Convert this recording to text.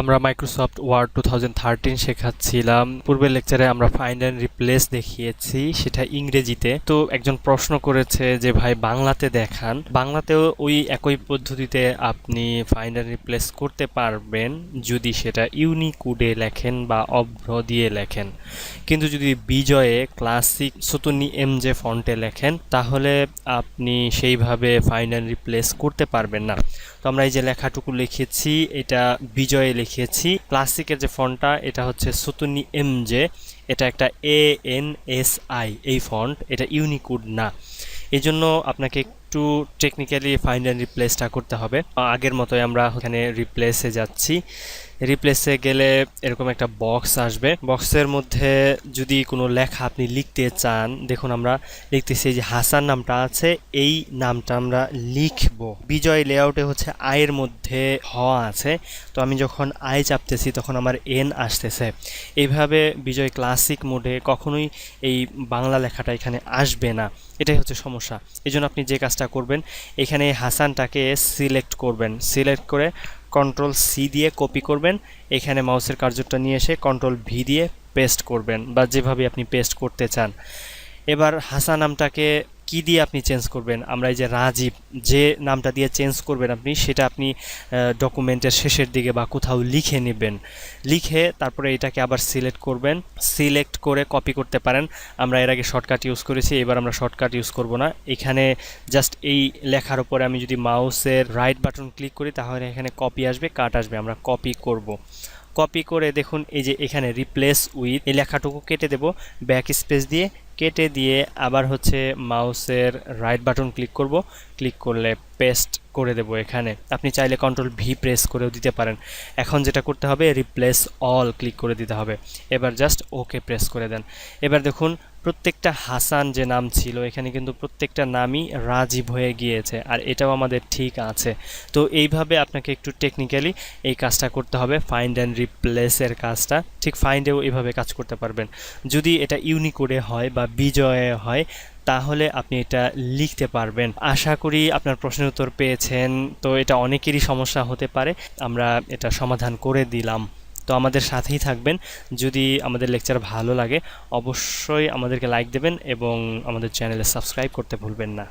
আমরা Microsoft word 2013 শেখাচ্ছিলাম। পূর্বের লেকচারে আমরা ফাইন্ড অ্যান্ড রিপ্লেস দেখিয়েছি, সেটা ইংরেজিতে। তো একজন প্রশ্ন করেছে যে ভাই বাংলাতে দেখান। বাংলাতেও ওই একই পদ্ধতিতে আপনি ফাইন্ড অ্যান্ড রিপ্লেস করতে পারবেন যদি সেটা ইউনিকোডে লেখেন বা অভ্র দিয়ে লেখেন। কিন্তু যদি বিজয়ে ক্লাসিক সুতুনি এমজে ফন্টে লেখেন তাহলে আপনি সেইভাবে ফাইন্ড অ্যান্ড রিপ্লেস করতে পারবেন না। তো আমরা এই যে লেখাটুকু লিখেছি এটা বিজয়ে লিখেছি। ক্লাসিকের যে ফন্টটা এটা হচ্ছে সুতুনি এমজে, এটা একটা ANSI এই ফন্ট, এটা ইউনিকোড না। এই জন্য আপনাকে একটু টেকনিক্যালি ফাইন্ড অ্যান্ড রিপ্লেসটা করতে হবে। আগের মতোই আমরা এখানে রিপ্লেসে যাচ্ছি। রিপ্লেসে গেলে এরকম একটা বক্স আসবে। বক্সের মধ্যে যদি কোনো লেখা আপনি লিখতে চান, দেখুন আমরা লিখতেছি যে হাসান নামটা আছে, এই নামটা আমরা লিখব। বিজয় লেআউটে হচ্ছে আয়ের মধ্যে হ আছে, তো আমি যখন আয় চাপতেছি তখন আমার এন আসতেছে। এইভাবে বিজয় ক্লাসিক মোডে কখনোই এই বাংলা লেখাটা এখানে আসবে না, এটাই হচ্ছে সমস্যা। এই জন্য আপনি যে কাজটা করবেন, এখানে হাসানটাকে সিলেক্ট করবেন, সিলেক্ট করে কন্ট্রোল সি দিয়ে কপি করবেন, এখানে মাউসের কার্যটা নিয়ে এসে কন্ট্রোল ভি দিয়ে পেস্ট করবেন, বা যেভাবে আপনি পেস্ট করতে চান। এবার হাসান নামটাকে কি দিয়ে আপনি চেঞ্জ করবেন? আমরা এই যে রাজীব, যে নামটা দিয়ে চেঞ্জ করবেন আপনি, সেটা আপনি ডকুমেন্টের শেষের দিকে বা কোথাও লিখে নেবেন। লিখে তারপরে এটাকে আবার সিলেক্ট করবেন, সিলেক্ট করে কপি করতে পারেন। আমরা এর আগে শর্টকাট ইউজ করেছি, এবার আমরা শর্টকাট ইউজ করব না। এখানে জাস্ট এই লেখার উপরে আমি যদি মাউসের রাইট বাটন ক্লিক করি তাহলে এখানে কপি আসবে, কাট আসবে, আমরা কপি করব। কপি করে দেখুন এই যে এখানে রিপ্লেস উইথ, এই লেখাটুকু কেটে দেব, ব্যাক স্পেস দিয়ে কেটে দিয়ে আবার হচ্ছে মাউসের রাইট বাটন ক্লিক করব, ক্লিক করলে পেস্ট করে দেব। এখানে আপনি চাইলে কন্ট্রোল ভি প্রেস করেও দিতে পারেন। এখন যেটা করতে হবে, রিপ্লেস অল ক্লিক করে দিতে হবে। এবার জাস্ট ওকে প্রেস করে দেন। এবার দেখুন প্রত্যেকটা হাসান যে নাম ছিল এখানে কিন্তু প্রত্যেকটা নামই রাজীব হয়ে গিয়েছে, আর এটাও আমাদের ঠিক আছে। তো এইভাবে আপনাকে একটু টেকনিক্যালি এই কাজটা করতে হবে, ফাইন্ড অ্যান্ড রিপ্লেসের কাজটা। ঠিক ফাইন্ডেও এইভাবে কাজ করতে পারবেন। যদি এটা ইউনিকোডে হয় বা বিজয়ে হয় তাহলে আপনি এটা লিখতে পারবেন। আশা করি আপনার প্রশ্নের উত্তর পেয়েছেন। তো এটা অনেকেরই সমস্যা হতে পারে, আমরা এটা সমাধান করে দিলাম। তো আমাদের সাথেই থাকবেন। যদি আমাদের লেকচার ভালো লাগে অবশ্যই আমাদেরকে লাইক দেবেন এবং আমাদের চ্যানেলে সাবস্ক্রাইব করতে ভুলবেন না।